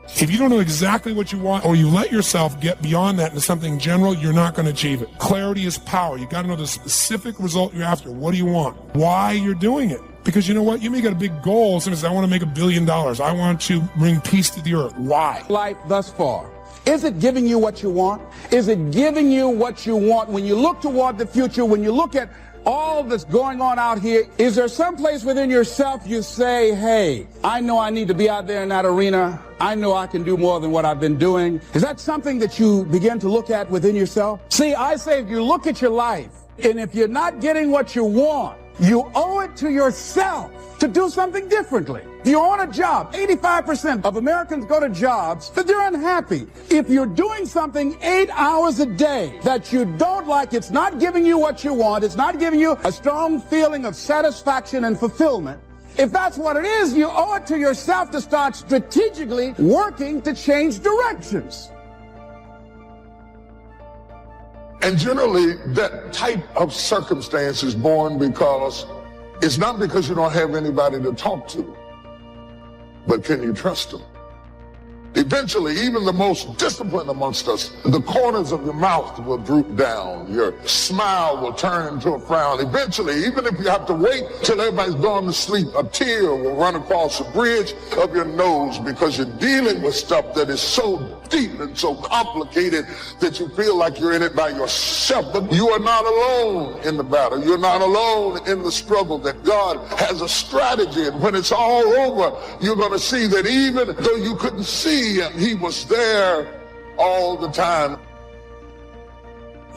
If you don't know exactly what you want, or you let yourself get beyond that into something general, you're not going to achieve it. Clarity is power. You got to know the specific result you're after. What do you want? Why you're doing it? Because you know what? You may get a big goal. Somebody says, I want to make $1 billion. I want to bring peace to the earth. Why? Life thus far. Is it giving you what you want? Is it giving you what you want? When you look toward the future, when you look at all that's going on out here, is there some place within yourself you say, hey, I know I need to be out there in that arena. I know I can do more than what I've been doing. Is that something that you begin to look at within yourself? See, I say if you look at your life, and if you're not getting what you want, you owe it to yourself to do something differently. If you're on a job, 85% of Americans go to jobs that they're unhappy. If you're doing something 8 hours a day that you don't like, it's not giving you what you want, it's not giving you a strong feeling of satisfaction and fulfillment. If that's what it is, you owe it to yourself to start strategically working to change directions. And generally, that type of circumstance is born because it's not because you don't have anybody to talk to, but can you trust them? Eventually, even the most disciplined amongst us, the corners of your mouth will droop down. Your smile will turn into a frown. Eventually, even if you have to wait till everybody's gone to sleep, a tear will run across the bridge of your nose because you're dealing with stuff that is so deep and so complicated that you feel like you're in it by yourself. But you are not alone in the battle. You're not alone in the struggle, that God has a strategy. And when it's all over, you're going to see that even though you couldn't see him, he was there all the time.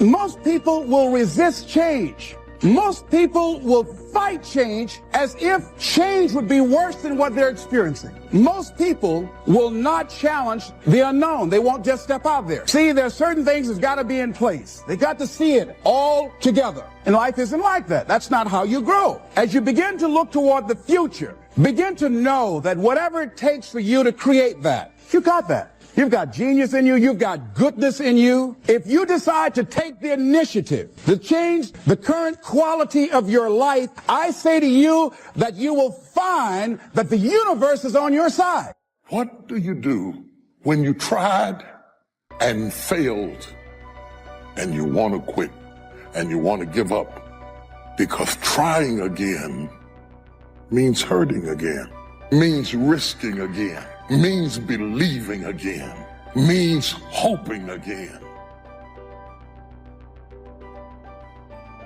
Most people will resist change. Most people will fight change as if change would be worse than what they're experiencing. Most people will not challenge the unknown. They won't just step out there. See, there are certain things that's got to be in place. They got to see it all together. And life isn't like that. That's not how you grow. As you begin to look toward the future, begin to know that whatever it takes for you to create that, you got that. You've got genius in you. You've got goodness in you. If you decide to take the initiative to change the current quality of your life, I say to you that you will find that the universe is on your side. What do you do when you tried and failed and you want to quit and you want to give up? Because trying again means hurting again, means risking again, means believing again, means hoping again.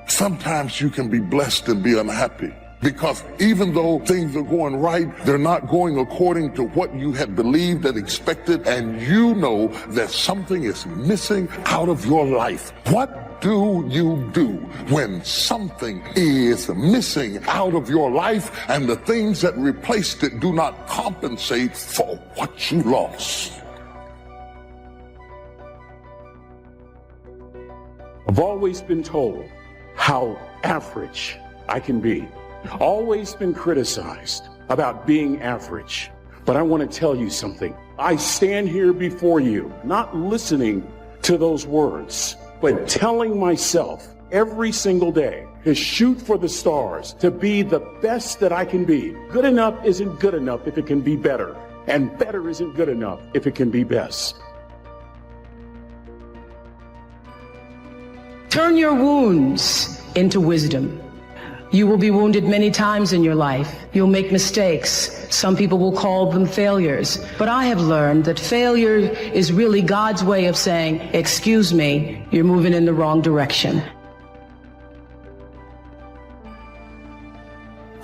Sometimes you can be blessed and be unhappy because even though things are going right, they're not going according to what you had believed and expected, and you know that something is missing out of your life. What do you do when something is missing out of your life and the things that replaced it do not compensate for what you lost? I've always been told how average I can be. Always been criticized about being average. But I want to tell you something. I stand here before you, not listening to those words, but telling myself every single day to shoot for the stars, to be the best that I can be. Good enough isn't good enough if it can be better, and better isn't good enough if it can be best. Turn your wounds into wisdom. You will be wounded many times in your life. You'll make mistakes. Some people will call them failures. But I have learned that failure is really God's way of saying, excuse me, you're moving in the wrong direction.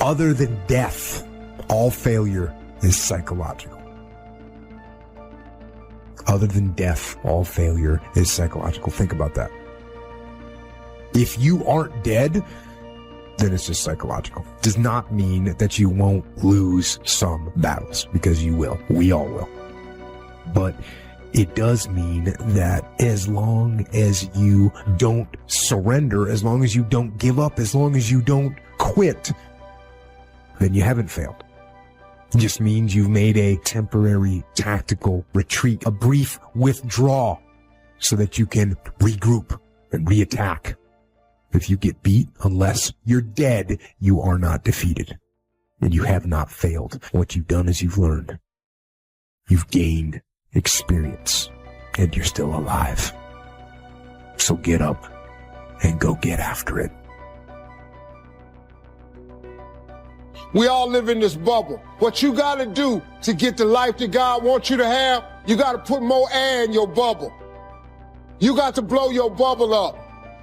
Other than death, all failure is psychological. Other than death, all failure is psychological. Think about that. If you aren't dead, then it's just psychological. Does not mean that you won't lose some battles, because you will. We all will. But it does mean that as long as you don't surrender, as long as you don't give up, as long as you don't quit, then you haven't failed. It just means you've made a temporary tactical retreat, a brief withdrawal, so that you can regroup and reattack. If you get beat, unless you're dead, you are not defeated. And you have not failed. What you've done is you've learned. You've gained experience, and you're still alive. So get up and go get after it. We all live in this bubble. What you got to do to get the life that God wants you to have, you got to put more air in your bubble. You got to blow your bubble up.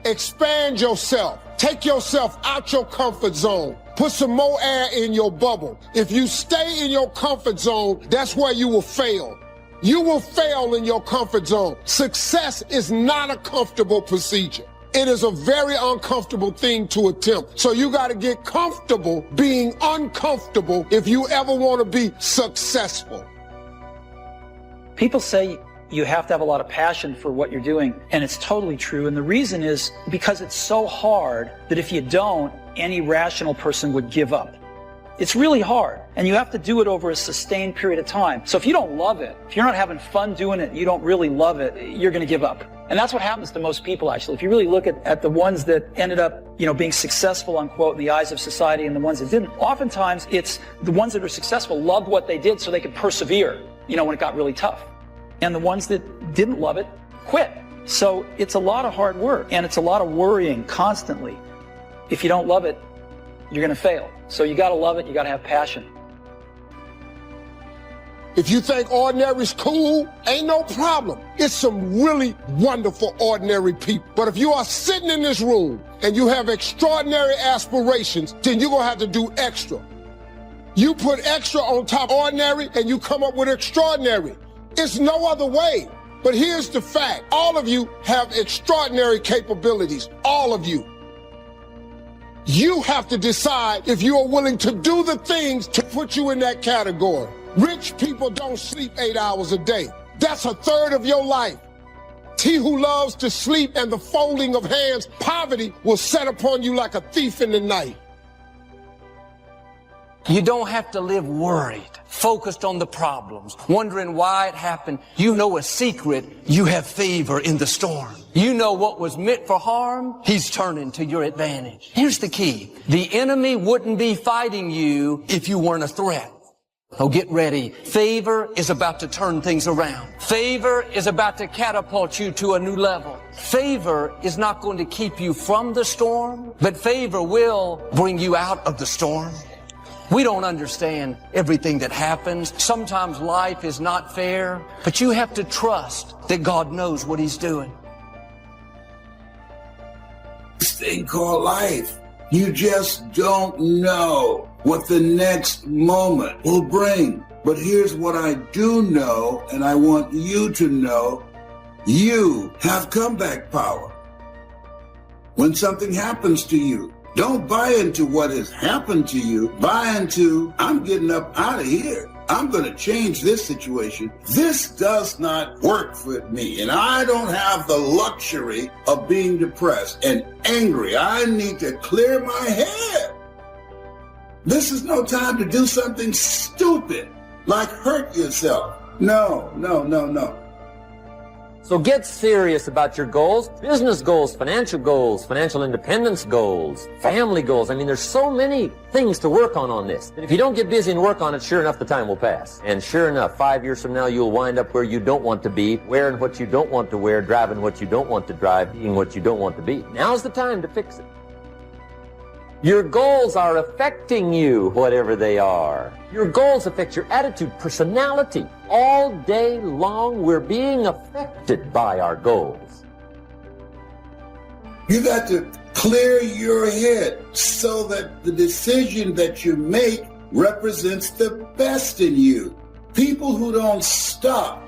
Expand yourself. Take yourself out your comfort zone. Put some more air in your bubble. If you stay in your comfort zone, that's where you will fail. You will fail in your comfort zone. Success is not a comfortable procedure. It is a very uncomfortable thing to attempt. So you got to get comfortable being uncomfortable if you ever want to be successful. People say you have to have a lot of passion for what you're doing, and it's totally true. And the reason is because it's so hard that if you don't, any rational person would give up. It's really hard, and you have to do it over a sustained period of time. So if you don't love it, if you're not having fun doing it, you don't really love it, you're going to give up. And that's what happens to most people, actually. If you really look at the ones that ended up, being successful, unquote, in the eyes of society and the ones that didn't, oftentimes it's the ones that are successful loved what they did so they could persevere, when it got really tough. And the ones that didn't love it quit. So it's a lot of hard work, and it's a lot of worrying constantly. If you don't love it, you're going to fail. So you got to love it. You got to have passion. If you think ordinary's cool, ain't no problem. It's some really wonderful ordinary people. But if you are sitting in this room and you have extraordinary aspirations, then you're going to have to do extra. You put extra on top of ordinary and you come up with extraordinary. It's no other way. But here's the fact. All of you have extraordinary capabilities. All of you. You have to decide if you are willing to do the things to put you in that category. Rich people don't sleep 8 hours a day. That's a third of your life. He who loves to sleep and the folding of hands, poverty will set upon you like a thief in the night. You don't have to live worried, focused on the problems, wondering why it happened. You know a secret. You have favor in the storm. You know what was meant for harm, he's turning to your advantage. Here's the key. The enemy wouldn't be fighting you if you weren't a threat. Oh, get ready. Favor is about to turn things around. Favor is about to catapult you to a new level. Favor is not going to keep you from the storm, but favor will bring you out of the storm. We don't understand everything that happens. Sometimes life is not fair, but you have to trust that God knows what He's doing. This thing called life. You just don't know what the next moment will bring. But here's what I do know, and I want you to know. You have comeback power. When something happens to you, don't buy into what has happened to you. Buy into, I'm getting up out of here. I'm going to change this situation. This does not work for me, and I don't have the luxury of being depressed and angry. I need to clear my head. This is no time to do something stupid, like hurt yourself. No. So get serious about your goals, business goals, financial independence goals, family goals. I mean, there's so many things to work on this. And if you don't get busy and work on it, sure enough, the time will pass. And sure enough, 5 years from now, you'll wind up where you don't want to be, wearing what you don't want to wear, driving what you don't want to drive, being what you don't want to be. Now's the time to fix it. Your goals are affecting you, whatever they are. Your goals affect your attitude, personality. All day long, we're being affected by our goals. You got to clear your head so that the decision that you make represents the best in you. People who don't stop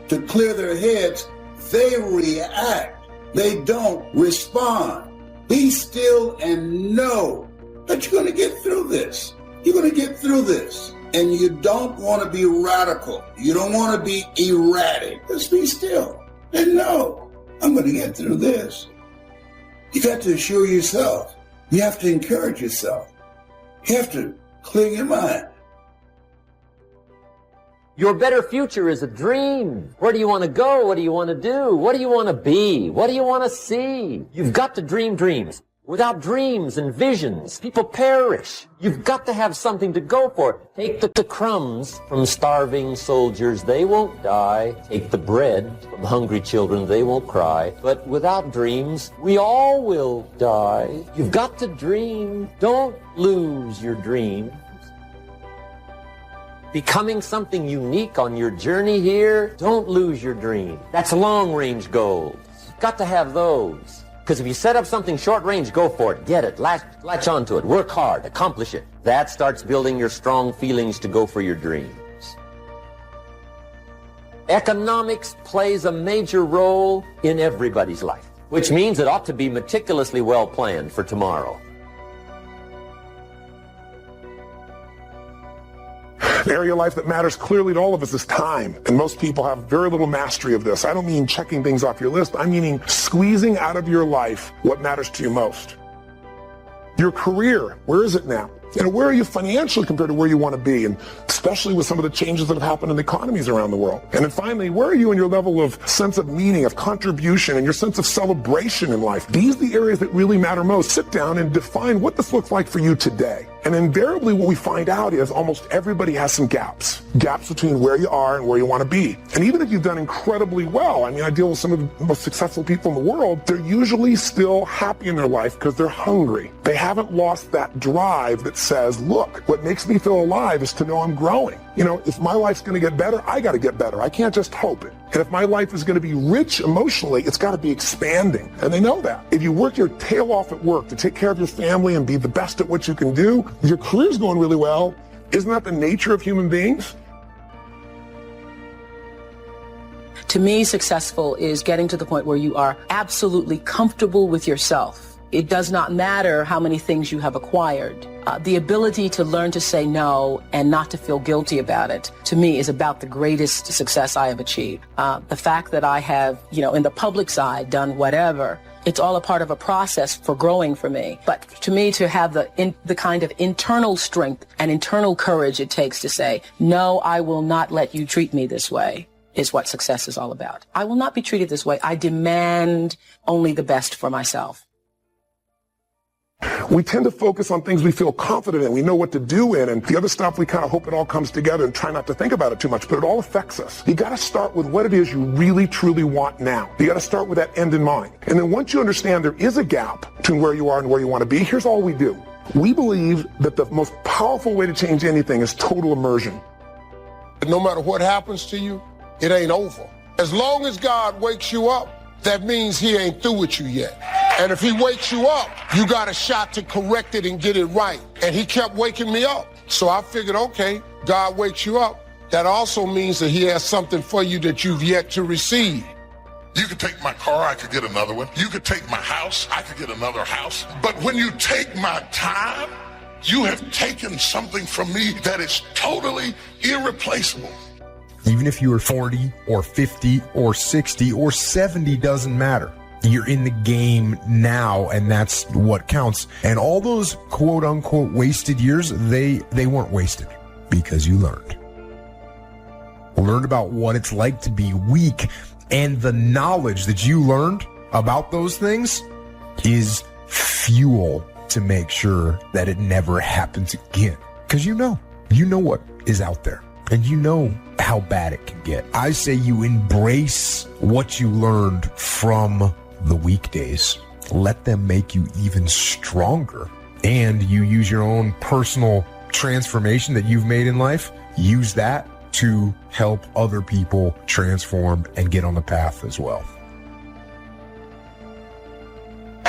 to clear their heads, they react. They don't respond. Be still and know that you're going to get through this. You're going to get through this. And you don't want to be radical. You don't want to be erratic. Just be still and know, I'm going to get through this. You got to assure yourself. You have to encourage yourself. You have to clear your mind. Your better future is a dream. Where do you want to go? What do you want to do? What do you want to be? What do you want to see? You've got to dream dreams. Without dreams and visions, people perish. You've got to have something to go for. Take the crumbs from starving soldiers, they won't die. Take the bread from hungry children, they won't cry. But without dreams, we all will die. You've got to dream. Don't lose your dreams. Becoming something unique on your journey here, don't lose your dream. That's long-range goals. You've got to have those. Because if you set up something short-range, go for it, get it, latch onto it, work hard, accomplish it. That starts building your strong feelings to go for your dreams. Economics plays a major role in everybody's life, which means it ought to be meticulously well planned for tomorrow. The area of life that matters clearly to all of us is time, and most people have very little mastery of this. I don't mean checking things off your list. I'm meaning squeezing out of your life what matters to you most. Your career, where is it now? Where are you financially compared to where you want to be, and especially with some of the changes that have happened in the economies around the world. And then finally, where are you in your level of sense of meaning, of contribution, and your sense of celebration in life? These are the areas that really matter most. Sit down and define what this looks like for you today. And invariably what we find out is almost everybody has some gaps. Gaps between where you are and where you want to be. And even if you've done incredibly well, I deal with some of the most successful people in the world, they're usually still happy in their life because they're hungry. They haven't lost that drive that says, look, what makes me feel alive is to know I'm growing. If my life's going to get better, I got to get better. I can't just hope it. And if my life is going to be rich emotionally, it's got to be expanding. And they know that. If you work your tail off at work to take care of your family and be the best at what you can do, your career's going really well. Isn't that the nature of human beings? To me, successful is getting to the point where you are absolutely comfortable with yourself. It does not matter how many things you have acquired. The ability to learn to say no and not to feel guilty about it, to me, is about the greatest success I have achieved. The fact that I have, in the public side, done whatever, it's all a part of a process for growing for me. But to me, to have the kind of internal strength and internal courage it takes to say, no, I will not let you treat me this way, is what success is all about. I will not be treated this way. I demand only the best for myself. We tend to focus on things we feel confident in, we know what to do in, and the other stuff we kind of hope it all comes together and try not to think about it too much, but it all affects us. You got to start with what it is you really, truly want now. You got to start with that end in mind. And then once you understand there is a gap between where you are and where you want to be, here's all we do. We believe that the most powerful way to change anything is total immersion. No matter what happens to you, it ain't over. As long as God wakes you up, that means he ain't through with you yet. And if he wakes you up, you got a shot to correct it and get it right. And he kept waking me up. So I figured, okay, God wakes you up. That also means that he has something for you that you've yet to receive. You could take my car, I could get another one. You could take my house, I could get another house. But when you take my time, you have taken something from me that is totally irreplaceable. Even if you are 40 or 50 or 60 or 70, doesn't matter. You're in the game now, and that's what counts. And all those quote-unquote wasted years, they weren't wasted because you learned. Learned about what it's like to be weak, and the knowledge that you learned about those things is fuel to make sure that it never happens again. Because you know what is out there. And you know how bad it can get. I say you embrace what you learned from the weekdays. Let them make you even stronger. And you use your own personal transformation that you've made in life. Use that to help other people transform and get on the path as well.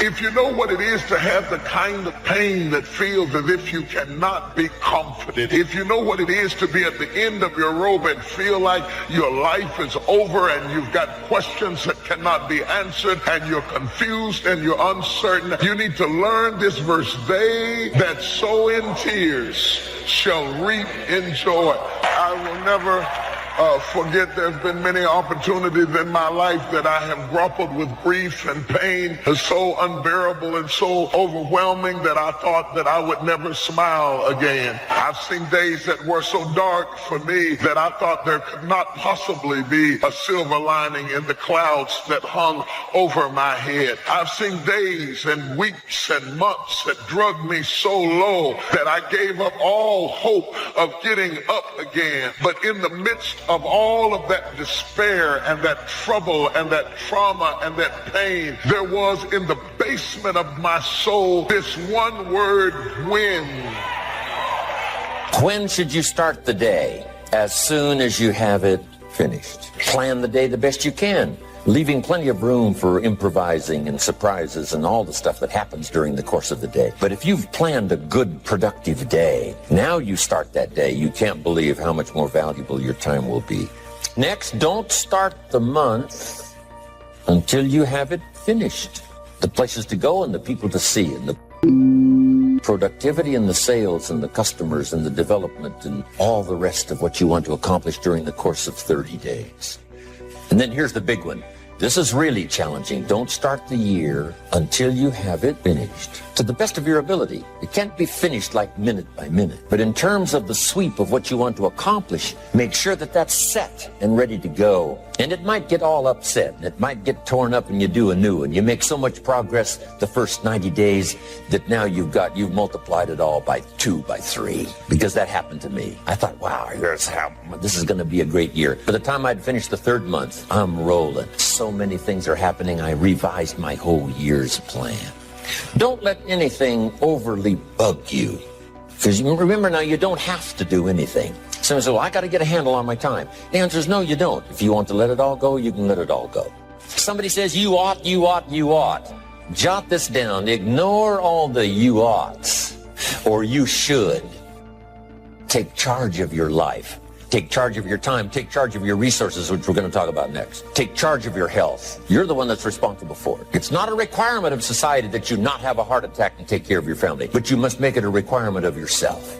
If you know what it is to have the kind of pain that feels as if you cannot be comforted, if you know what it is to be at the end of your rope and feel like your life is over and you've got questions that cannot be answered and you're confused and you're uncertain, you need to learn this verse. They that sow in tears shall reap in joy. I will never forget there's been many opportunities in my life that I have grappled with grief and pain so unbearable and so overwhelming that I thought that I would never smile again. I've seen days that were so dark for me that I thought there could not possibly be a silver lining in the clouds that hung over my head. I've seen days and weeks and months that drugged me so low that I gave up all hope of getting up again. But in the midst of all of that despair and that trouble and that trauma and that pain, there was in the basement of my soul this one word, when. When should you start the day? As soon as you have it finished. Plan the day the best you can, leaving plenty of room for improvising and surprises and all the stuff that happens during the course of the day. But if you've planned a good, productive day, now you start that day, you can't believe how much more valuable your time will be. Next, don't start the month until you have it finished. The places to go and the people to see and the productivity and the sales and the customers and the development and all the rest of what you want to accomplish during the course of 30 days. And then here's the big one. This is really challenging. Don't start the year until you have it finished. To the best of your ability. It can't be finished like minute by minute. But in terms of the sweep of what you want to accomplish, make sure that that's set and ready to go. And it might get all upset. And it might get torn up and you do anew. And you make so much progress the first 90 days that now you've multiplied it all by 2, by 3. Because that happened to me. I thought, wow, this is going to be a great year. By the time I'd finished the 3rd month, I'm rolling. So many things are happening. I revised my whole year's plan. Don't let anything overly bug you. Because remember now, you don't have to do anything. Someone says, well, I got to get a handle on my time. The answer is no, you don't. If you want to let it all go, you can let it all go. Somebody says, you ought. Jot this down. Ignore all the you oughts or you should. Take charge of your life. Take charge of your time. Take charge of your resources, which we're going to talk about next. Take charge of your health. You're the one that's responsible for it. It's not a requirement of society that you not have a heart attack and take care of your family, but you must make it a requirement of yourself.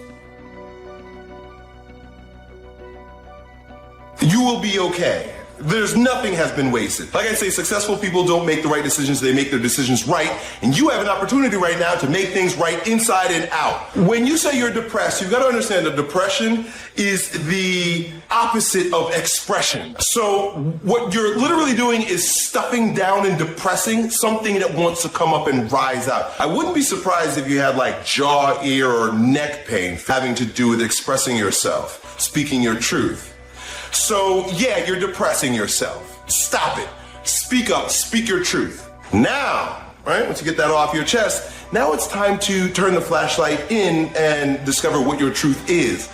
You will be okay. Nothing has been wasted. Like I say, successful people don't make the right decisions, they make their decisions right. And you have an opportunity right now to make things right inside and out. When you say you're depressed, you've got to understand that depression is the opposite of expression. So what you're literally doing is stuffing down and depressing something that wants to come up and rise out. I wouldn't be surprised if you had like jaw, ear, or neck pain having to do with expressing yourself, speaking your truth. So, yeah, you're depressing yourself. Stop it. Speak up. Speak your truth. Now, right, once you get that off your chest, now it's time to turn the flashlight in and discover what your truth is.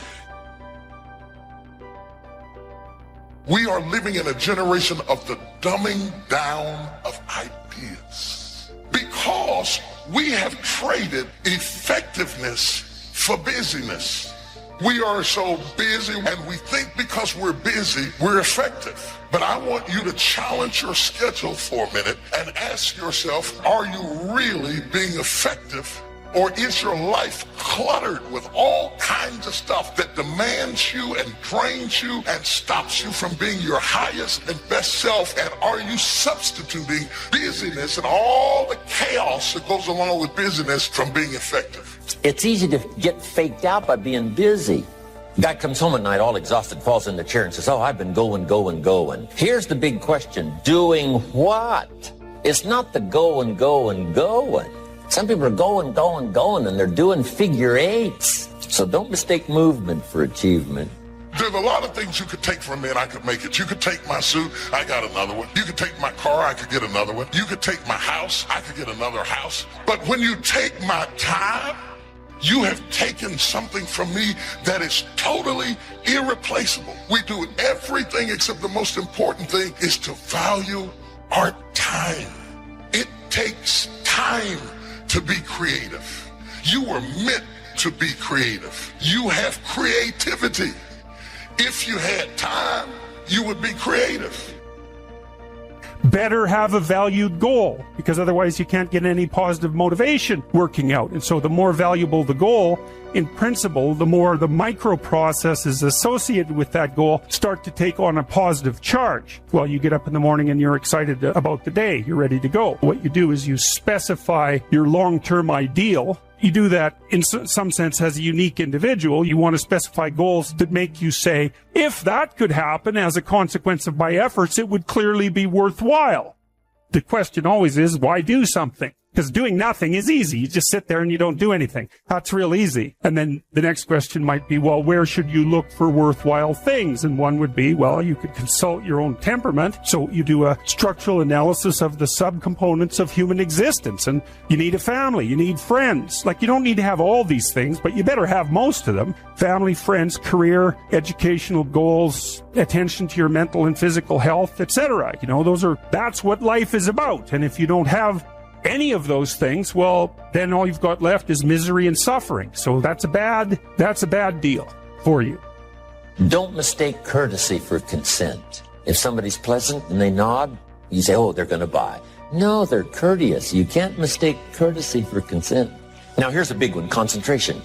We are living in a generation of the dumbing down of ideas because we have traded effectiveness for busyness. We are so busy and we think because we're busy, we're effective. But I want you to challenge your schedule for a minute and ask yourself, are you really being effective? Or is your life cluttered with all kinds of stuff that demands you and drains you and stops you from being your highest and best self? And are you substituting busyness and all the chaos that goes along with busyness from being effective? It's easy to get faked out by being busy. Guy comes home at night all exhausted, falls in the chair and says, oh, I've been going. Here's the big question. Doing what? It's not the going. Some people are going, and they're doing figure eights. So don't mistake movement for achievement. There's a lot of things you could take from me and I could make it. You could take my suit, I got another one. You could take my car, I could get another one. You could take my house, I could get another house. But when you take my time, you have taken something from me that is totally irreplaceable. We do everything except the most important thing is to value our time. It takes time to be creative. You were meant to be creative. You have creativity. If you had time, you would be creative. better have a valued goal, because otherwise you can't get any positive motivation working out. And so the more valuable the goal, in principle, the more the microprocesses associated with that goal start to take on a positive charge. Well, you get up in the morning and you're excited about the day. You're ready to go. What you do is you specify your long-term ideal. You do that in some sense as a unique individual. You want to specify goals that make you say, if that could happen as a consequence of my efforts, it would clearly be worthwhile. The question always is, why do something? Because doing nothing is easy. You just sit there and you don't do anything. That's real easy. And then the next question might be, well, where should you look for worthwhile things? And one would be, well, you could consult your own temperament. So you do a structural analysis of the subcomponents of human existence. And you need a family. You need friends. Like, you don't need to have all these things, but you better have most of them. Family, friends, career, educational goals, attention to your mental and physical health, etc. You know, that's what life is about. And if you don't have any of those things, well, then all you've got left is misery and suffering. So that's a bad deal for you. Don't mistake courtesy for consent. If somebody's pleasant and they nod, you say, oh, they're going to buy. No, they're courteous. You can't mistake courtesy for consent. Now, here's a big one, concentration.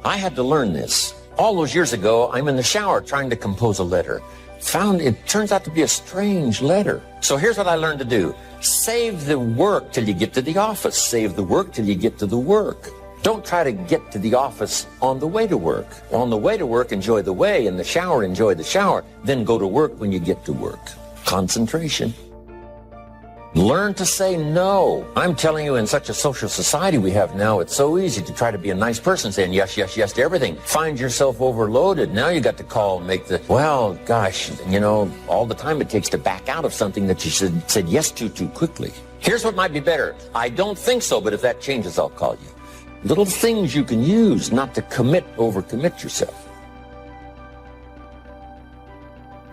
I had to learn this. All those years ago, I'm in the shower trying to compose a letter. Found it turns out to be a strange letter. So here's what I learned to do. Save the work till you get to the office. Save the work till you get to the work. Don't try to get to the office on the way to work. On the way to work, enjoy the way. In the shower, enjoy the shower. Then go to work when you get to work. Concentration. Learn to say no. I'm telling you, in such a social society we have now, it's so easy to try to be a nice person, saying yes, yes, yes to everything. Find yourself overloaded. Now you got to call and make well, gosh, you know, all the time it takes to back out of something that you said yes to too quickly. Here's what might be better. I don't think so, but if that changes, I'll call you. Little things you can use not to overcommit yourself.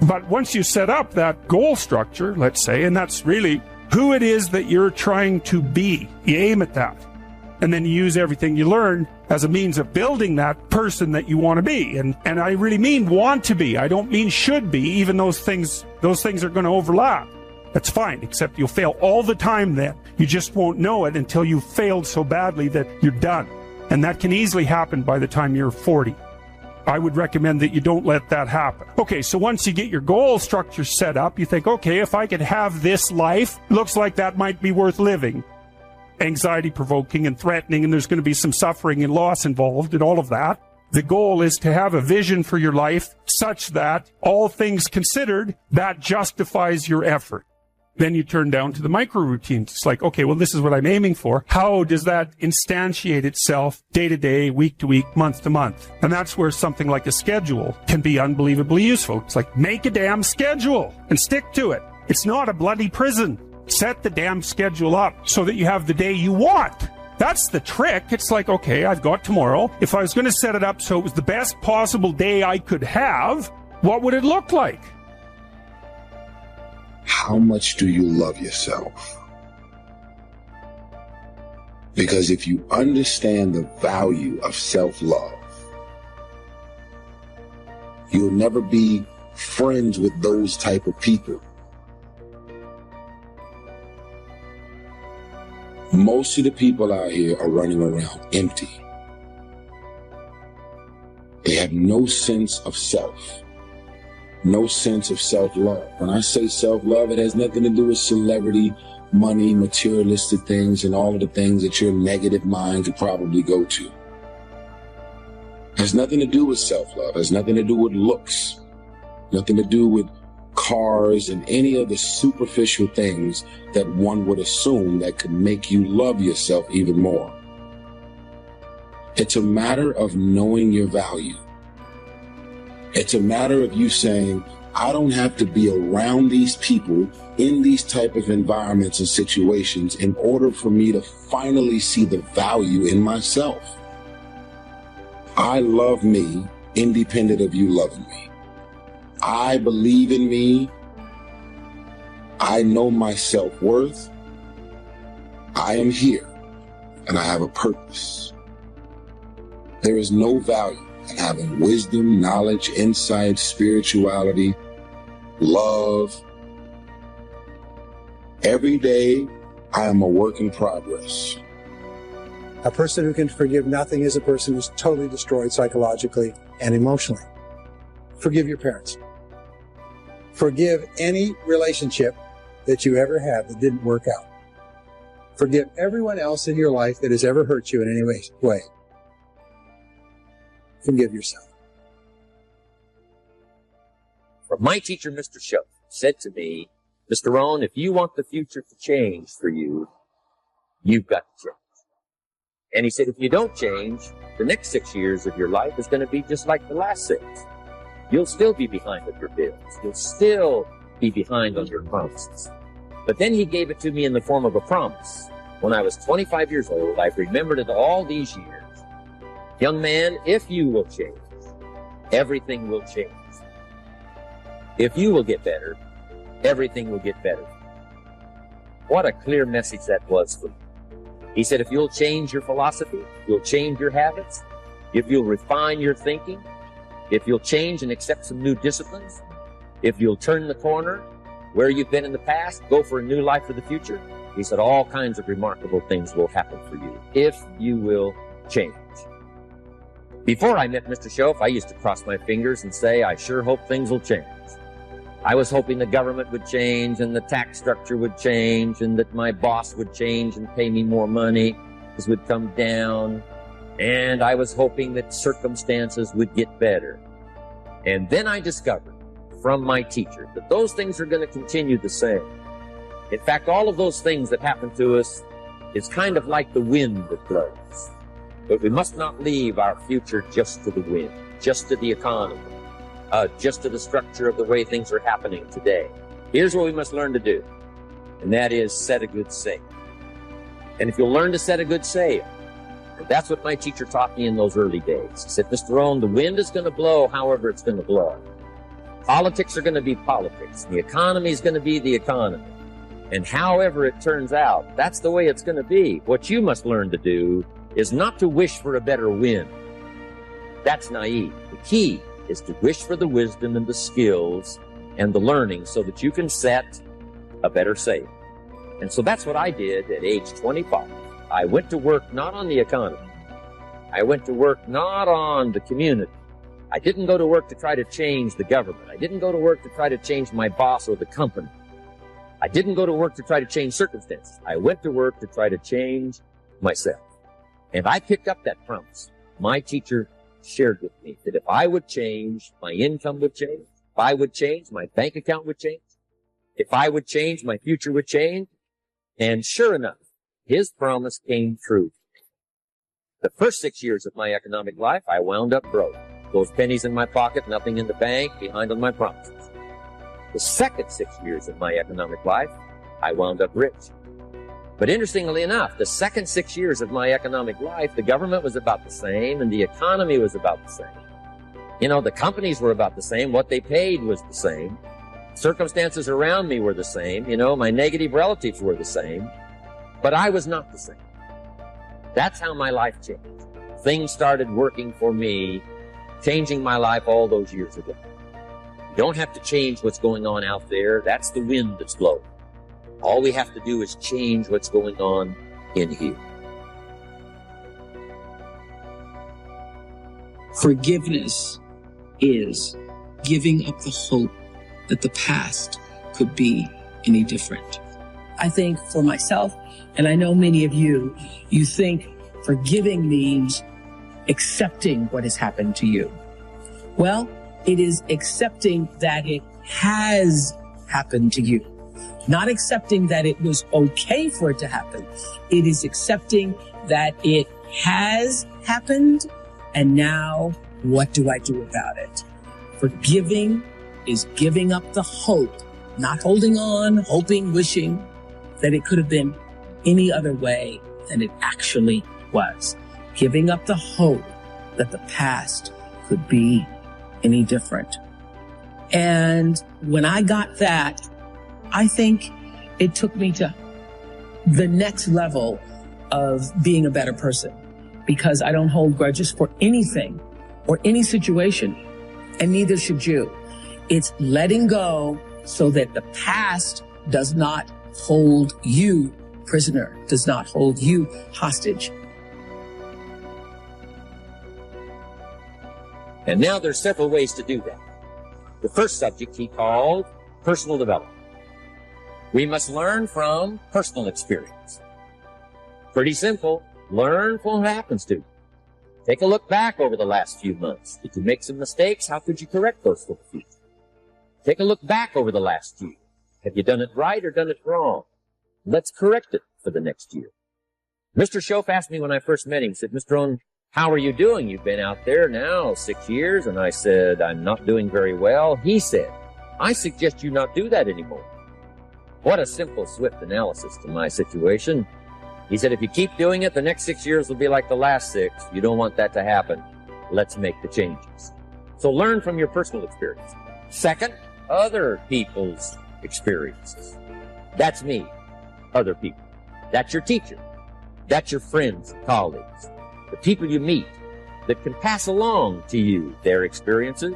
But once you set up that goal structure, let's say, and that's really who it is that you're trying to be, you aim at that. And then you use everything you learn as a means of building that person that you want to be. And I really mean want to be. I don't mean should be, even those things are going to overlap. That's fine, except you'll fail all the time then. You just won't know it until you've failed so badly that you're done. And that can easily happen by the time you're 40. I would recommend that you don't let that happen. Okay, so once you get your goal structure set up, you think, okay, if I could have this life, looks like that might be worth living. Anxiety-provoking and threatening, and there's going to be some suffering and loss involved and all of that. The goal is to have a vision for your life such that, all things considered, that justifies your effort. Then you turn down to the micro routines. It's like, okay, well, this is what I'm aiming for. How does that instantiate itself day to day, week to week, month to month? And that's where something like a schedule can be unbelievably useful. It's like, make a damn schedule and stick to it. It's not a bloody prison. Set the damn schedule up so that you have the day you want. That's the trick. It's like, okay, I've got tomorrow. If I was going to set it up so it was the best possible day I could have, what would it look like? How much do you love yourself? Because if you understand the value of self-love, you'll never be friends with those type of people. Most of the people out here are running around empty. They have no sense of self. No sense of self-love. When I say self-love, it has nothing to do with celebrity, money, materialistic things, and all of the things that your negative mind could probably go to. It has nothing to do with self-love. It has nothing to do with looks. Nothing to do with cars and any of the superficial things that one would assume that could make you love yourself even more. It's a matter of knowing your value. It's a matter of you saying, I don't have to be around these people in these type of environments and situations in order for me to finally see the value in myself. I love me independent of you loving me. I believe in me. I know my self-worth. I am here and I have a purpose. There is no value and having wisdom, knowledge, insight, spirituality, love, Every day, I am a work in progress. A person who can forgive nothing is a person who's totally destroyed psychologically and emotionally. Forgive your parents. Forgive any relationship that you ever had that didn't work out. Forgive everyone else in your life that has ever hurt you in any way. Forgive yourself. From my teacher, Mr. Schuff, said to me, Mr. Rohn, if you want the future to change for you, you've got to change. And he said, if you don't change, the next 6 years of your life is going to be just like the last 6. You'll still be behind on your bills. You'll still be behind on your promises. But then he gave it to me in the form of a promise. When I was 25 years old, I've remembered it all these years. Young man, if you will change, everything will change. If you will get better, everything will get better. What a clear message that was for me. He said, if you'll change your philosophy, you'll change your habits, if you'll refine your thinking, if you'll change and accept some new disciplines, if you'll turn the corner where you've been in the past, go for a new life for the future, he said all kinds of remarkable things will happen for you if you will change. Before I met Mr. Schuff, I used to cross my fingers and say, I sure hope things will change. I was hoping the government would change and the tax structure would change and that my boss would change and pay me more money, this would come down. And I was hoping that circumstances would get better. And then I discovered from my teacher that those things are going to continue the same. In fact, all of those things that happen to us is kind of like the wind that blows. But we must not leave our future just to the wind, just to the economy, just to the structure of the way things are happening today. Here's what we must learn to do, and that is set a good sail. And if you'll learn to set a good sail, and that's what my teacher taught me in those early days. He said, Mr. Rohn, the wind is going to blow however it's going to blow. Politics are going to be politics. The economy is going to be the economy. And however it turns out, that's the way it's going to be. What you must learn to do is not to wish for a better wind. That's naive. The key is to wish for the wisdom and the skills and the learning so that you can set a better sail. And so that's what I did at age 25. I went to work not on the economy. I went to work not on the community. I didn't go to work to try to change the government. I didn't go to work to try to change my boss or the company. I didn't go to work to try to change circumstances. I went to work to try to change myself. And I picked up that promise. My teacher shared with me that if I would change, my income would change. If I would change, my bank account would change. If I would change, my future would change. And sure enough, his promise came true. The first 6 years of my economic life, I wound up broke. Those pennies in my pocket, nothing in the bank, behind on my promises. The second 6 years of my economic life, I wound up rich. But interestingly enough, the second 6 years of my economic life, the government was about the same and the economy was about the same. You know, the companies were about the same. What they paid was the same. Circumstances around me were the same. You know, my negative relatives were the same. But I was not the same. That's how my life changed. Things started working for me, changing my life all those years ago. You don't have to change what's going on out there. That's the wind that's blowing. All we have to do is change what's going on in here. Forgiveness is giving up the hope that the past could be any different. I think for myself, and I know many of you, you think forgiving means accepting what has happened to you. Well, it is accepting that it has happened to you. Not accepting that it was okay for it to happen. It is accepting that it has happened, and now what do I do about it? Forgiving is giving up the hope, not holding on, hoping, wishing that it could have been any other way than it actually was. Giving up the hope that the past could be any different. And when I got that, I think it took me to the next level of being a better person, because I don't hold grudges for anything or any situation, and neither should you. It's letting go so that the past does not hold you prisoner, does not hold you hostage. And now there's several ways to do that. The first subject he called personal development. We must learn from personal experience. Pretty simple. Learn from what happens to you. Take a look back over the last few months. Did you make some mistakes? How could you correct those for the future? Take a look back over the last year. Have you done it right or done it wrong? Let's correct it for the next year. Mr. Schoaf asked me when I first met him, he said, Mr. Rohn, how are you doing? You've been out there now 6 years. And I said, I'm not doing very well. He said, I suggest you not do that anymore. What a simple, swift analysis to my situation. He said, if you keep doing it, the next 6 years will be like the last 6. You don't want that to happen. Let's make the changes. So learn from your personal experience. Second, other people's experiences. That's me. Other people. That's your teacher. That's your friends and colleagues. The people you meet that can pass along to you their experiences,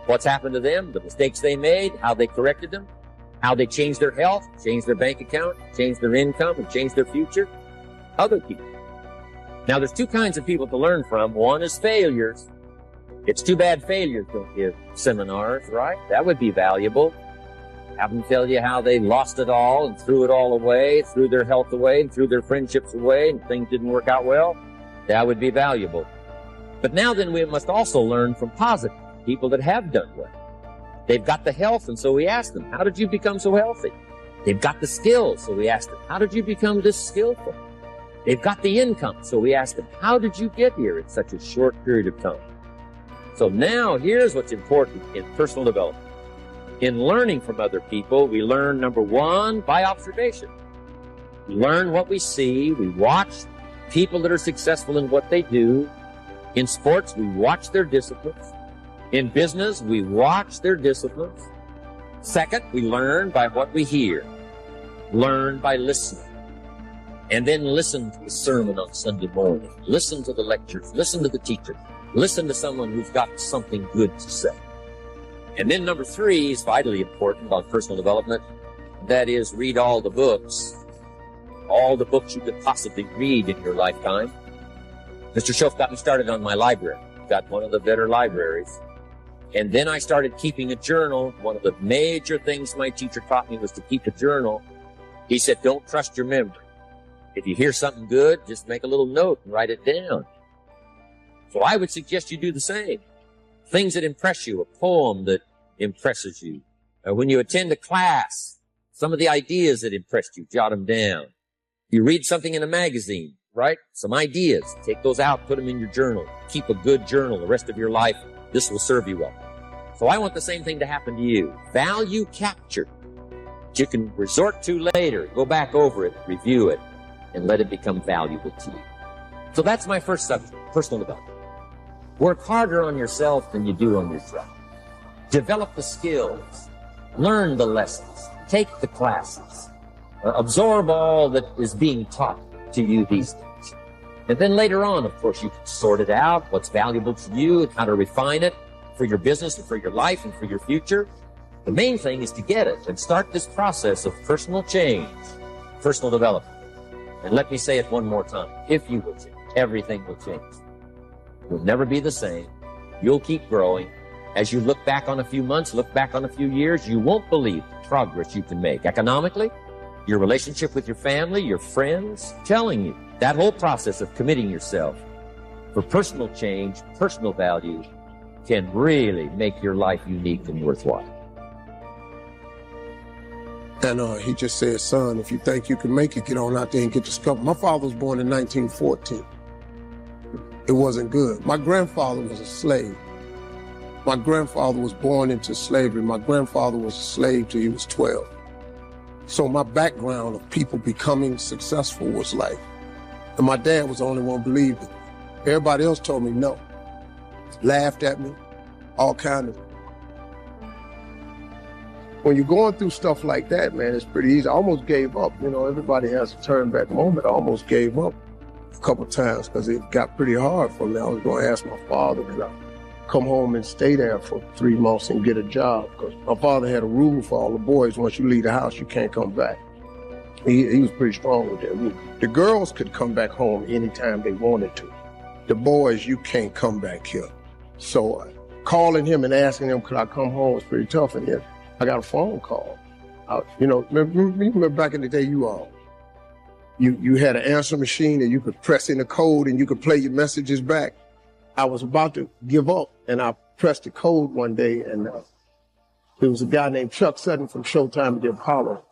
what's happened to them, the mistakes they made, how they corrected them, how they changed their health, changed their bank account, changed their income, and changed their future. Other people. Now, there's two kinds of people to learn from. One is failures. It's too bad failures don't give seminars, right? That would be valuable. Have them tell you how they lost it all and threw it all away, threw their health away, and threw their friendships away, and things didn't work out well. That would be valuable. But now then, we must also learn from positive people that have done well. They've got the health, and so we ask them, how did you become so healthy? They've got the skills, so we ask them, how did you become this skillful? They've got the income, so we ask them, how did you get here in such a short period of time? So now, here's what's important in personal development. In learning from other people, we learn, number one, by observation. We learn what we see. We watch people that are successful in what they do. In sports, we watch their disciplines. In business, we watch their disciplines. Second, we learn by what we hear. Learn by listening. And then listen to the sermon on Sunday morning. Listen to the lectures. Listen to the teacher. Listen to someone who's got something good to say. And then number three is vitally important on personal development. That is, read all the books you could possibly read in your lifetime. Mr. Schoaf got me started on my library. Got one of the better libraries. And then I started keeping a journal. One of the major things my teacher taught me was to keep a journal. He said, don't trust your memory. If you hear something good, just make a little note and write it down. So I would suggest you do the same. Things that impress you, a poem that impresses you. When you attend a class, some of the ideas that impressed you, jot them down. You read something in a magazine, right? Some ideas. Take those out, put them in your journal. Keep a good journal the rest of your life. This will serve you well. So I want the same thing to happen to you. Value capture that you can resort to later. Go back over it, review it, and let it become valuable to you. So that's my first subject, personal development. Work harder on yourself than you do on yourself. Develop the skills. Learn the lessons. Take the classes. Absorb all that is being taught to you these days. And then later on, of course, you can sort it out, what's valuable to you, and how to refine it for your business and for your life and for your future. The main thing is to get it and start this process of personal change, personal development. And let me say it one more time. If you will change, everything will change. You'll never be the same. You'll keep growing. As you look back on a few months, look back on a few years, you won't believe the progress you can make. Economically, your relationship with your family, your friends, telling you that whole process of committing yourself for personal change, personal value, can really make your life unique and worthwhile. And he just said, son, if you think you can make it, get on out there and get discovered. My father was born in 1914. It wasn't good. My grandfather was a slave. My grandfather was born into slavery. My grandfather was a slave till he was 12. So my background of people becoming successful was life. And my dad was the only one who believed it. Everybody else told me no. Laughed at me, all kind of. When you're going through stuff like that, man, it's pretty easy. I almost gave up. You know, everybody has a turn back moment. I almost gave up a couple of times because it got pretty hard for me. I was going to ask my father could I come home and stay there for 3 months and get a job, because my father had a rule for all the boys: once you leave the house, you can't come back. He was pretty strong with that. The girls could come back home anytime they wanted to. The boys, you can't come back here. So calling him and asking him, could I come home, was pretty tough. And then I got a phone call. Remember back in the day, you had an answer machine and you could press in a code and you could play your messages back. I was about to give up and I pressed the code one day, and there was a guy named Chuck Sutton from Showtime at the Apollo.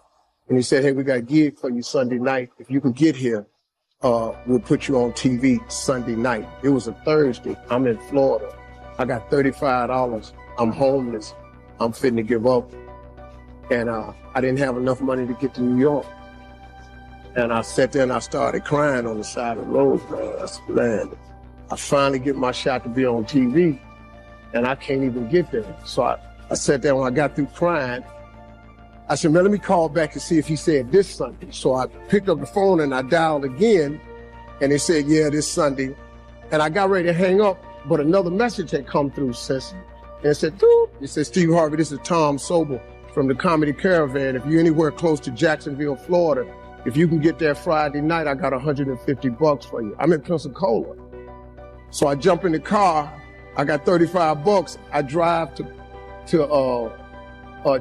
And he said, hey, we got a gig for you Sunday night. If you could get here, we'll put you on TV Sunday night. It was a Thursday. I'm in Florida. I got $35. I'm homeless. I'm fitting to give up. And I didn't have enough money to get to New York. And I sat there and I started crying on the side of the road. Man, I said, man, I finally get my shot to be on TV, and I can't even get there. So I sat there. When I got through crying, I said, man, let me call back and see if he said this Sunday. So I picked up the phone and I dialed again, and they said, yeah, this Sunday. And I got ready to hang up, but another message had come through, sis. And it said, doop. It said, Steve Harvey, this is Tom Sobel from the Comedy Caravan. If you're anywhere close to Jacksonville, Florida, if you can get there Friday night, I got $150 for you. I'm in Pensacola. So I jump in the car. I got $35. I drive to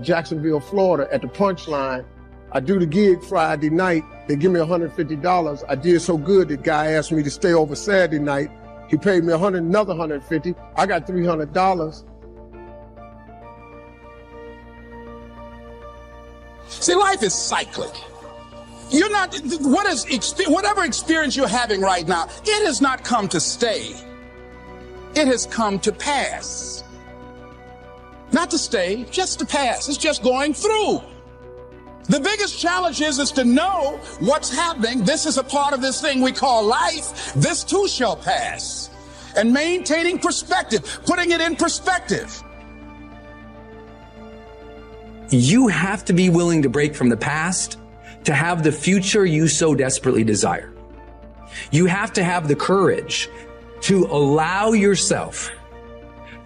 Jacksonville, Florida at the Punchline. I do the gig Friday night. They give me $150. I did so good, the guy asked me to stay over Saturday night. He paid me another $150. I got $300. See, life is cyclic. You're not, whatever experience you're having right now, it has not come to stay. It has come to pass. Not to stay, just to pass. It's just going through. The biggest challenge is to know what's happening. This is a part of this thing we call life. This too shall pass. And maintaining perspective, putting it in perspective. You have to be willing to break from the past to have the future you so desperately desire. You have to have the courage to allow yourself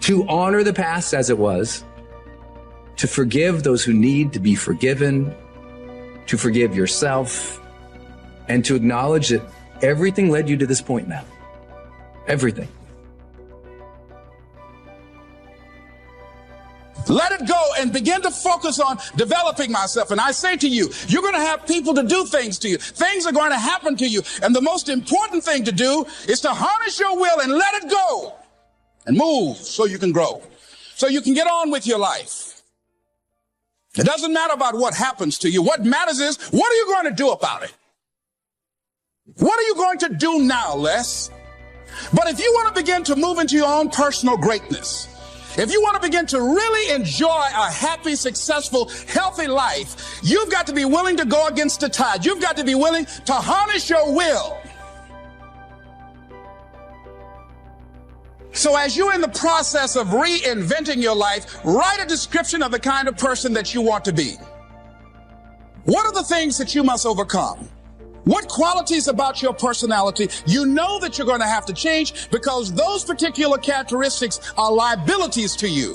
to honor the past as it was, to forgive those who need to be forgiven, to forgive yourself, and to acknowledge that everything led you to this point now. Everything. Let it go and begin to focus on developing myself. And I say to you, you're going to have people to do things to you. Things are going to happen to you. And the most important thing to do is to harness your will and let it go and move so you can grow, so you can get on with your life. It doesn't matter about what happens to you. What matters is, what are you going to do about it? What are you going to do now, Les? But if you want to begin to move into your own personal greatness, if you want to begin to really enjoy a happy, successful, healthy life, you've got to be willing to go against the tide. You've got to be willing to harness your will. So as you're in the process of reinventing your life, write a description of the kind of person that you want to be. What are the things that you must overcome? What qualities about your personality you know that you're going to have to change because those particular characteristics are liabilities to you?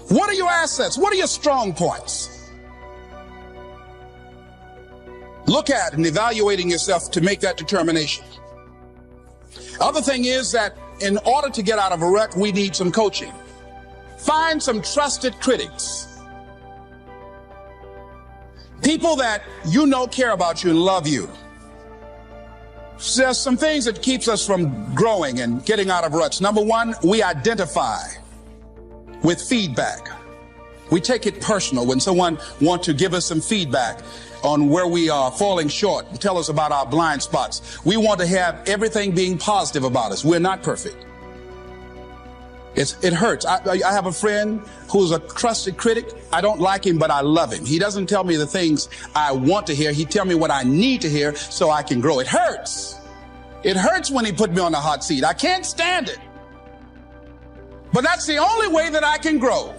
What are your assets? What are your strong points? Look at and evaluating yourself to make that determination. Other thing is that in order to get out of a rut, we need some coaching. Find some trusted critics. People that you know care about you and love you. There's some things that keeps us from growing and getting out of ruts. Number one, we identify with feedback. We take it personal when someone wants to give us some feedback on where we are falling short and tell us about our blind spots. We want to have everything being positive about us. We're not perfect. It hurts. I have a friend who's a trusted critic. I don't like him, but I love him. He doesn't tell me the things I want to hear. He tells me what I need to hear so I can grow. It hurts. It hurts when he put me on the hot seat. I can't stand it. But that's the only way that I can grow.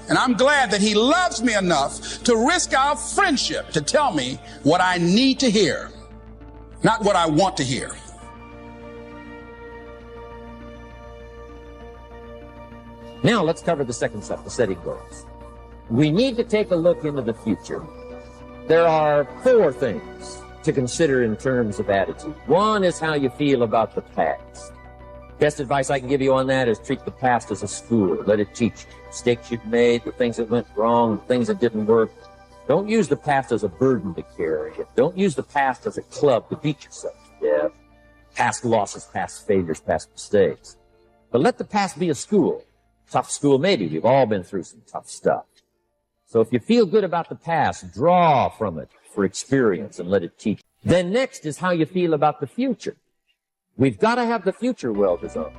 And I'm glad that he loves me enough to risk our friendship to tell me what I need to hear, not what I want to hear. Now let's cover the second step, the setting goals. We need to take a look into the future. There are 4 things to consider in terms of attitude. One is how you feel about the past. Best advice I can give you on that is treat the past as a school. Let it teach you. Mistakes you've made, the things that went wrong, the things that didn't work. Don't use the past as a burden to carry. Don't use the past as a club to beat yourself to death. Past losses, past failures, past mistakes. But let the past be a school. Tough school maybe. We've all been through some tough stuff. So if you feel good about the past, draw from it for experience and let it teach you. Then next is how you feel about the future. We've got to have the future well designed.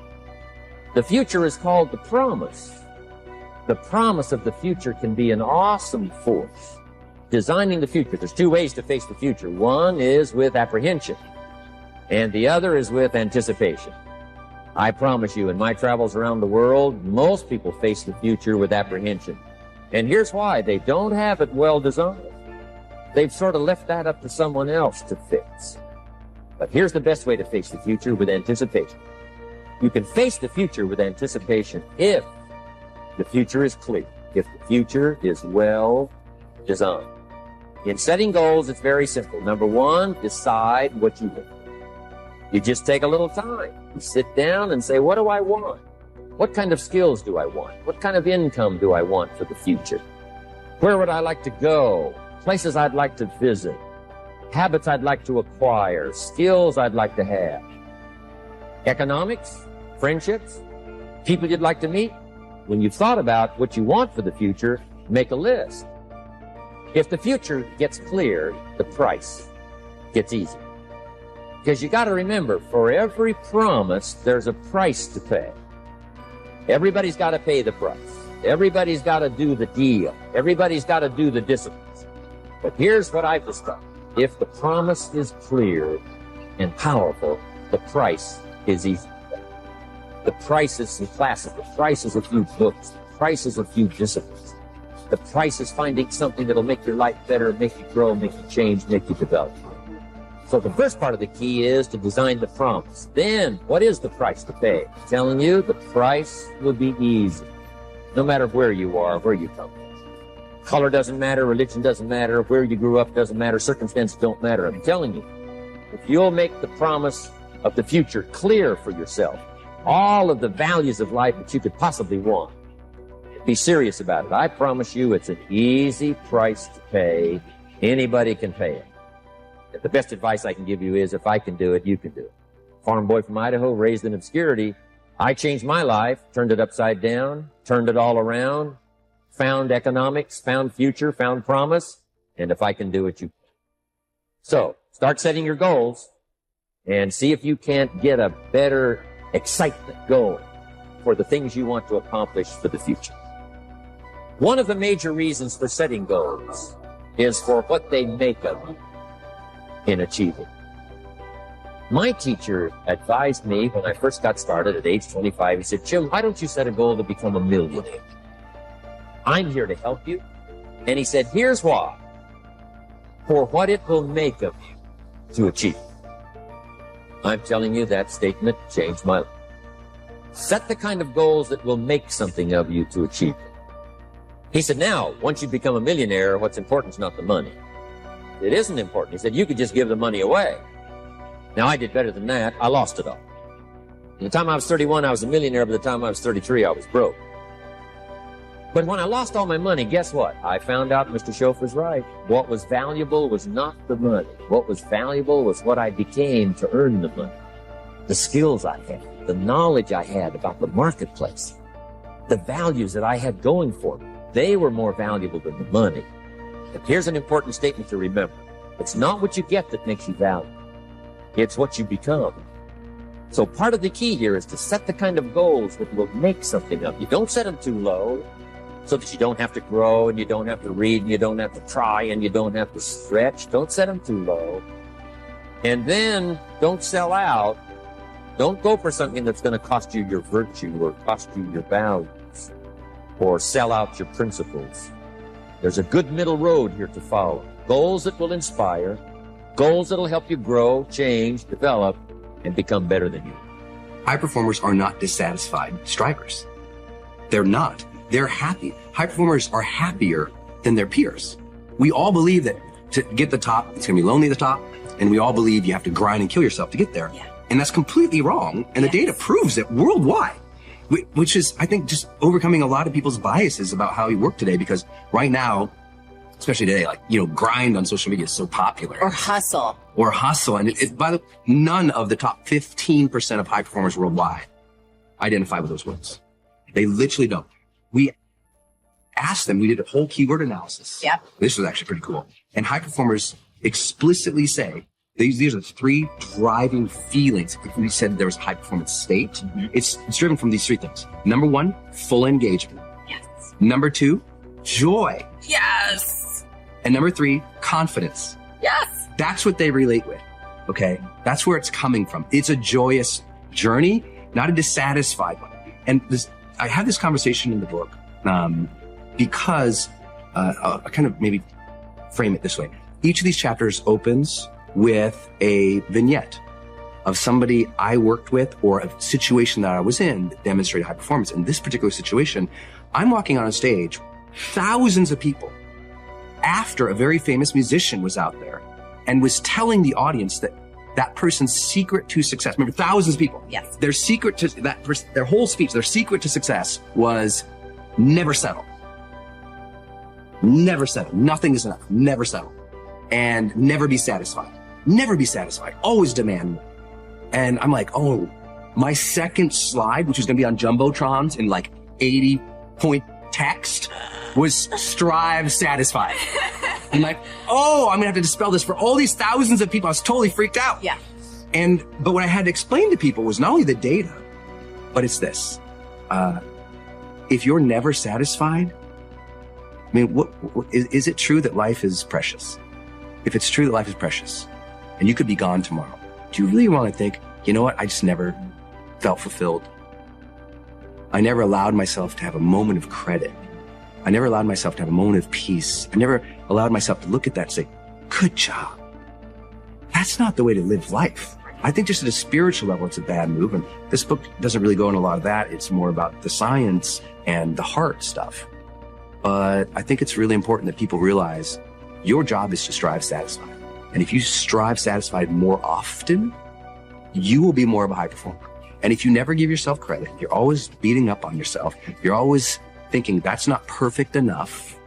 The future is called the promise. The promise of the future can be an awesome force. Designing the future. There's 2 ways to face the future. One is with apprehension, and the other is with anticipation. I promise you, in my travels around the world, most people face the future with apprehension. And here's why. They don't have it well designed. They've sort of left that up to someone else to fix. But here's the best way to face the future, with anticipation. You can face the future with anticipation if the future is clear, if the future is well designed. In setting goals, it's very simple. Number 1, decide what you want. You just take a little time. You sit down and say, what do I want? What kind of skills do I want? What kind of income do I want for the future? Where would I like to go? Places I'd like to visit. Habits I'd like to acquire. Skills I'd like to have. Economics? Friendships? People you'd like to meet? When you've thought about what you want for the future, make a list. If the future gets clear, the price gets easy. Because you got to remember, for every promise, there's a price to pay. Everybody's got to pay the price. Everybody's got to do the deal. Everybody's got to do the disciplines. But here's what I've discovered. If the promise is clear and powerful, the price is easy. The price is some classes. The price is a few books. The price is a few disciplines. The price is finding something that'll make your life better, make you grow, make you change, make you develop. So the first part of the key is to design the promise. Then, what is the price to pay? I'm telling you, the price will be easy. No matter where you are, where you come from. Color doesn't matter, religion doesn't matter, where you grew up doesn't matter, circumstances don't matter. I'm telling you, if you'll make the promise of the future clear for yourself, all of the values of life that you could possibly want, be serious about it. I promise you it's an easy price to pay. Anybody can pay it. The best advice I can give you is, if I can do it, you can do it. Farm boy from Idaho, raised in obscurity. I changed my life, turned it upside down, turned it all around, found economics, found future, found promise, and if I can do it, you can. So, start setting your goals and see if you can't get a better excitement going for the things you want to accomplish for the future. One of the major reasons for setting goals is for what they make of you in achieving. My teacher advised me when I first got started at age 25, he said, Jim, why don't you set a goal to become a millionaire? I'm here to help you. And he said, here's why. For what it will make of you to achieve. I'm telling you, that statement changed my life. Set the kind of goals that will make something of you to achieve it. He said, now, once you become a millionaire, what's important is not the money. It isn't important. He said, you could just give the money away. Now, I did better than that. I lost it all. By the time I was 31, I was a millionaire. By the time I was 33, I was broke. But when I lost all my money, guess what? I found out Mr. Schofer's right. What was valuable was not the money. What was valuable was what I became to earn the money. The skills I had, the knowledge I had about the marketplace, the values that I had going for me. They were more valuable than the money. And here's an important statement to remember. It's not what you get that makes you valuable. It's what you become. So part of the key here is to set the kind of goals that will make something of you. Don't set them too low so that you don't have to grow and you don't have to read and you don't have to try and you don't have to stretch. Don't set them too low. And then don't sell out. Don't go for something that's going to cost you your virtue or cost you your values or sell out your principles. There's a good middle road here to follow. Goals that will inspire, goals that will help you grow, change, develop, and become better than you. High performers are not dissatisfied strivers. They're not. They're happy. High performers are happier than their peers. We all believe that to get the top, it's going to be lonely at the top. And we all believe you have to grind and kill yourself to get there. Yeah. And that's completely wrong. And the data proves it worldwide, which is, I think, just overcoming a lot of people's biases about how we work today. Because right now, especially today, like, grind on social media is so popular. Or hustle. And by the way, none of the top 15% of high performers worldwide identify with those words. They literally don't. We asked them, we did a whole keyword analysis. Yeah. This was actually pretty cool. And high performers explicitly say, these are the 3 driving feelings. If we said there was a high performance state, it's driven from these 3 things. Number 1, full engagement. Yes. Number 2, joy. Yes. And number 3, confidence. Yes. That's what they relate with. Okay. That's where it's coming from. It's a joyous journey, not a dissatisfied one. And I have this conversation in the book, because I'll kind of maybe frame it this way. Each of these chapters opens with a vignette of somebody I worked with or a situation that I was in that demonstrated high performance. In this particular situation, I'm walking on a stage, thousands of people, after a very famous musician was out there and was telling the audience that person's secret to success. Remember, thousands of people. Yes. Their secret to that person, their whole speech, their secret to success was never settle. Never settle. Nothing is enough. Never settle. And never be satisfied. Never be satisfied. Always demand more. And I'm like, oh, my second slide, which was going to be on Jumbotrons in like 80-point text, was strive satisfied. I'm like, oh, I'm going to have to dispel this for all these thousands of people. I was totally freaked out. Yeah. But what I had to explain to people was not only the data, but it's this. If you're never satisfied, I mean, is it true that life is precious? If it's true that life is precious and you could be gone tomorrow, do you really want to think, you know what? I just never felt fulfilled. I never allowed myself to have a moment of credit. I never allowed myself to have a moment of peace. I never allowed myself to look at that and say, good job. That's not the way to live life. I think just at a spiritual level, it's a bad move. And this book doesn't really go into a lot of that. It's more about the science and the heart stuff. But I think it's really important that people realize your job is to strive satisfied. And if you strive satisfied more often, you will be more of a high performer. And if you never give yourself credit, you're always beating up on yourself, you're always thinking that's not perfect enough,